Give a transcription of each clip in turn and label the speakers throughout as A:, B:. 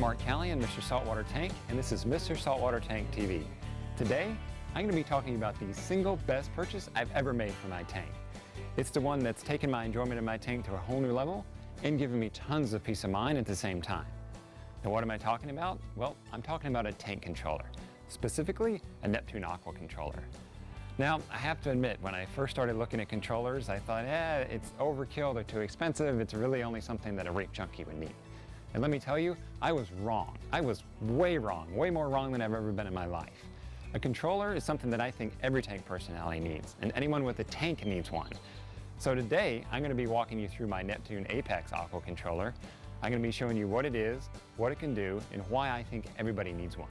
A: Mark Callion, Mr. Saltwater Tank, and this is Mr. Saltwater Tank TV. Today, I'm going to be talking about the single best purchase I've ever made for my tank. It's the one that's taken my enjoyment of my tank to a whole new level and given me tons of peace of mind at the same time. Now, what am I talking about? Well, I'm talking about a tank controller, specifically a Neptune Aqua controller. Now, I have to admit, when I first started looking at controllers, I thought, it's overkill, they're too expensive, it's really only something that a Reef junkie would need. And let me tell you, I was wrong. I was way wrong, way more wrong than I've ever been in my life. A controller is something that I think every tank personality needs, and anyone with a tank needs one. So today, I'm going to be walking you through my Neptune Apex Aqua controller. I'm going to be showing you what it is, what it can do, and why I think everybody needs one.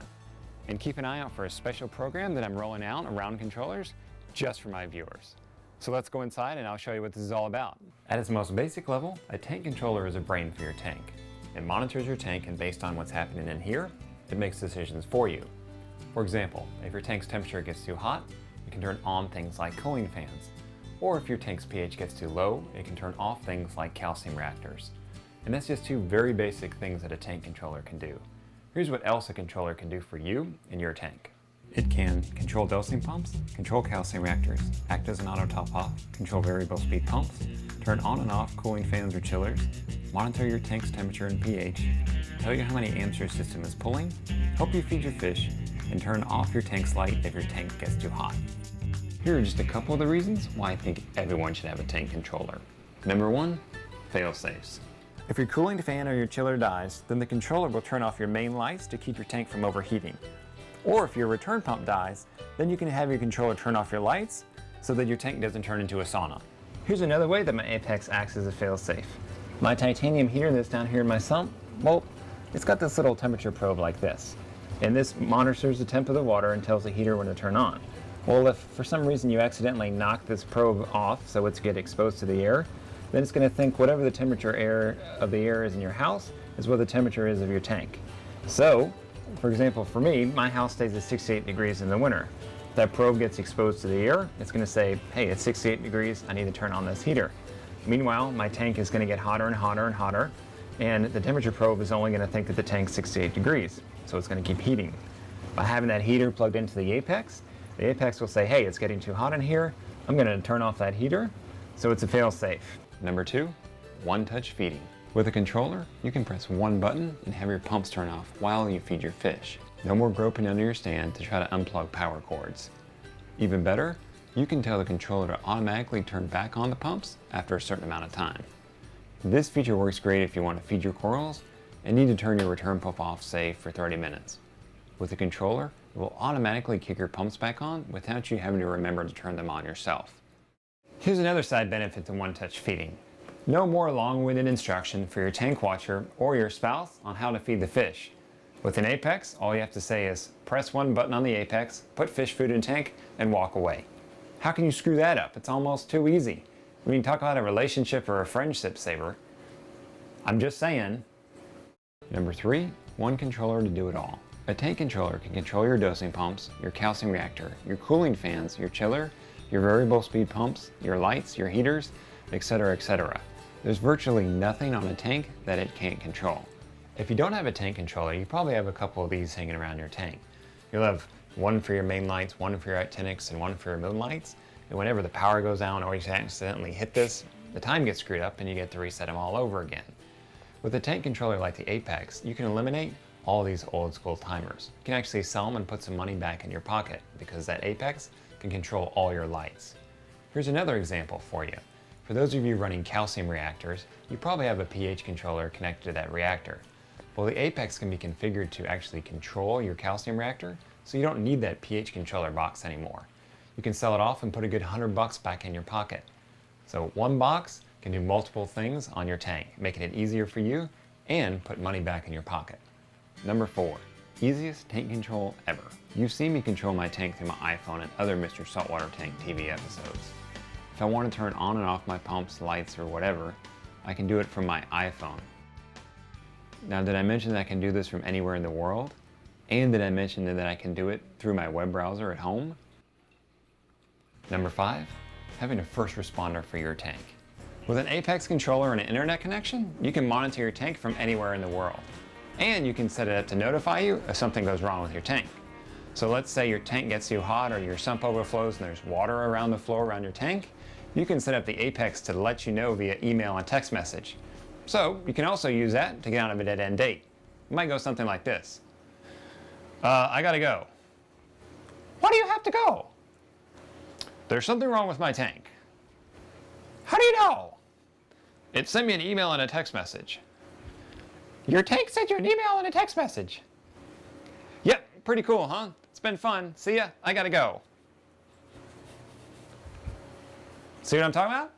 A: And keep an eye out for a special program that I'm rolling out around controllers just for my viewers. So let's go inside and I'll show you what this is all about. At its most basic level, a tank controller is a brain for your tank. It monitors your tank, and based on what's happening in here, it makes decisions for you. For example, if your tank's temperature gets too hot, it can turn on things like cooling fans. Or if your tank's pH gets too low, it can turn off things like calcium reactors. And that's just two very basic things that a tank controller can do. Here's what else a controller can do for you and your tank. It can control dosing pumps, control calcium reactors, act as an auto top-off, control variable speed pumps, turn on and off cooling fans or chillers, monitor your tank's temperature and pH, tell you how many amps your system is pulling, help you feed your fish, and turn off your tank's light if your tank gets too hot. Here are just a couple of the reasons why I think everyone should have a tank controller. Number 1, Failsafes. If your cooling fan or your chiller dies, then the controller will turn off your main lights to keep your tank from overheating. Or if your return pump dies, then you can have your controller turn off your lights so that your tank doesn't turn into a sauna. Here's another way that my Apex acts as a failsafe. My titanium heater that's down here in my sump, well, it's got this little temperature probe like this. And this monitors the temp of the water and tells the heater when to turn on. Well, if for some reason you accidentally knock this probe off so it's get exposed to the air, then it's going to think whatever the temperature of the air is in your house is what the temperature is of your tank. So, for example, for me, my house stays at 68 degrees in the winter. If that probe gets exposed to the air, it's going to say, hey, it's 68 degrees, I need to turn on this heater. Meanwhile, my tank is going to get hotter and hotter and hotter, and the temperature probe is only going to think that the tank's 68 degrees, so it's going to keep heating. By having that heater plugged into the Apex will say, hey, it's getting too hot in here, I'm going to turn off that heater, so it's a fail-safe. Number 2, OneTouch Feeding. With a controller, you can press one button and have your pumps turn off while you feed your fish. No more groping under your stand to try to unplug power cords. Even better, you can tell the controller to automatically turn back on the pumps after a certain amount of time. This feature works great if you want to feed your corals and need to turn your return pump off, say, for 30 minutes. With the controller, it will automatically kick your pumps back on without you having to remember to turn them on yourself. Here's another side benefit to OneTouch Feeding. No more long-winded instruction for your tank watcher or your spouse on how to feed the fish. With an Apex, all you have to say is press one button on the Apex, put fish food in tank, and walk away. How can you screw that up? It's almost too easy. We can talk about a relationship or a friendship saver. I'm just saying. Number 3, one controller to do it all. A tank controller can control your dosing pumps, your calcium reactor, your cooling fans, your chiller, your variable speed pumps, your lights, your heaters, etc., etc. There's virtually nothing on a tank that it can't control. If you don't have a tank controller, you probably have a couple of these hanging around your tank. You'll have one for your main lights, one for your actinics, and one for your moon lights. And whenever the power goes down or you accidentally hit this, the time gets screwed up and you get to reset them all over again. With a tank controller like the Apex, you can eliminate all these old school timers. You can actually sell them and put some money back in your pocket because that Apex can control all your lights. Here's another example for you. For those of you running calcium reactors, you probably have a pH controller connected to that reactor. Well, the Apex can be configured to actually control your calcium reactor, so you don't need that pH controller box anymore. You can sell it off and put a good $100 back in your pocket. So one box can do multiple things on your tank, making it easier for you and put money back in your pocket. Number 4, easiest tank control ever. You've seen me control my tank through my iPhone and other Mr. Saltwater Tank TV episodes. If I want to turn on and off my pumps, lights, or whatever, I can do it from my iPhone. Now, did I mention that I can do this from anywhere in the world? And did I mention that I can do it through my web browser at home? Number 5, having a first responder for your tank. With an Apex controller and an internet connection, you can monitor your tank from anywhere in the world. And you can set it up to notify you if something goes wrong with your tank. So let's say your tank gets too hot or your sump overflows and there's water around the floor around your tank. You can set up the Apex to let you know via email and text message. So you can also use that to get out of a dead-end date. It might go something like this. I gotta go. Why do you have to go? There's something wrong with my tank. How do you know? It sent me an email and a text message. Your tank sent you an email and a text message. Yep, pretty cool, huh? It's been fun. See ya, I gotta go. See what I'm talking about?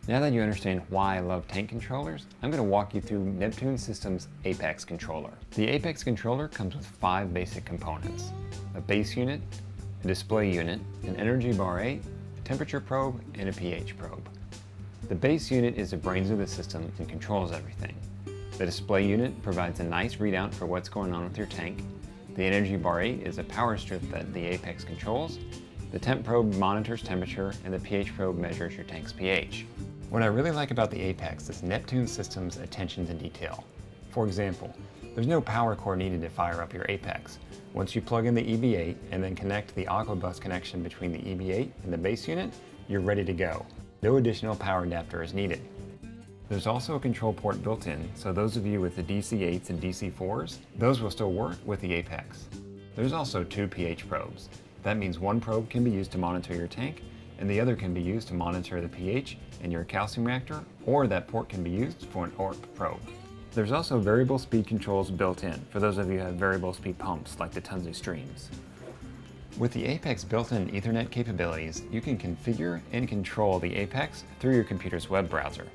A: Now that you understand why I love tank controllers, I'm going to walk you through Neptune Systems' Apex controller. The Apex controller comes with 5 basic components: a base unit, a display unit, an energy bar 8, a temperature probe, and a pH probe. The base unit is the brains of the system and controls everything. The display unit provides a nice readout for what's going on with your tank. The energy bar 8 is a power strip that the Apex controls. The temp probe monitors temperature, and the pH probe measures your tank's pH. What I really like about the Apex is Neptune Systems' attention to detail. For example, there's no power cord needed to fire up your Apex. Once you plug in the EB8 and then connect the Aquabus connection between the EB8 and the base unit, you're ready to go. No additional power adapter is needed. There's also a control port built in, so those of you with the DC8s and DC4s, those will still work with the Apex. There's also 2 pH probes. That means one probe can be used to monitor your tank, and the other can be used to monitor the pH in your calcium reactor, or that port can be used for an ORP probe. There's also variable speed controls built in, for those of you who have variable speed pumps like the Tunzi Streams. With the Apex built-in Ethernet capabilities, you can configure and control the Apex through your computer's web browser.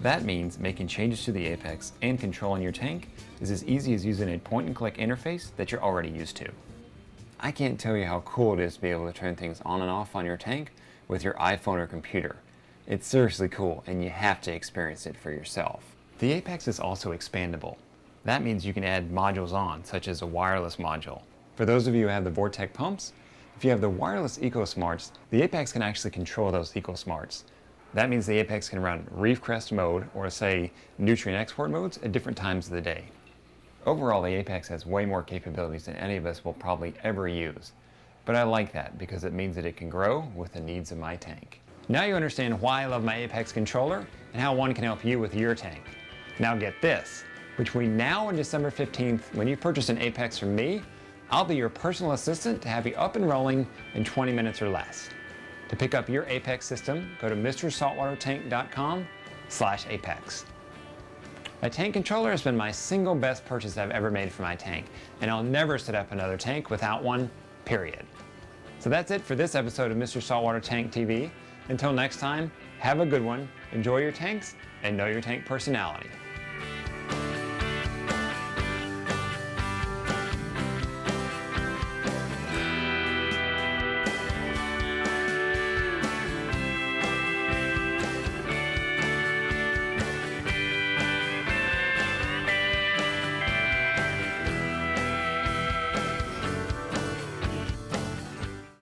A: That means making changes to the Apex and controlling your tank is as easy as using a point-and-click interface that you're already used to. I can't tell you how cool it is to be able to turn things on and off on your tank with your iPhone or computer. It's seriously cool, and you have to experience it for yourself. The Apex is also expandable. That means you can add modules on, such as a wireless module. For those of you who have the Vortec pumps, if you have the wireless EcoSmarts, the Apex can actually control those EcoSmarts. That means the Apex can run Reef Crest mode or, say, nutrient export modes at different times of the day. Overall, the Apex has way more capabilities than any of us will probably ever use. But I like that because it means that it can grow with the needs of my tank. Now you understand why I love my Apex controller and how one can help you with your tank. Now get this, between now and December 15th, when you purchase an Apex from me, I'll be your personal assistant to have you up and rolling in 20 minutes or less. To pick up your Apex system, go to mrsaltwatertank.com/Apex. My tank controller has been my single best purchase I've ever made for my tank, and I'll never set up another tank without one, period. So that's it for this episode of Mr. Saltwater Tank TV. Until next time, have a good one, enjoy your tanks, and know your tank personality.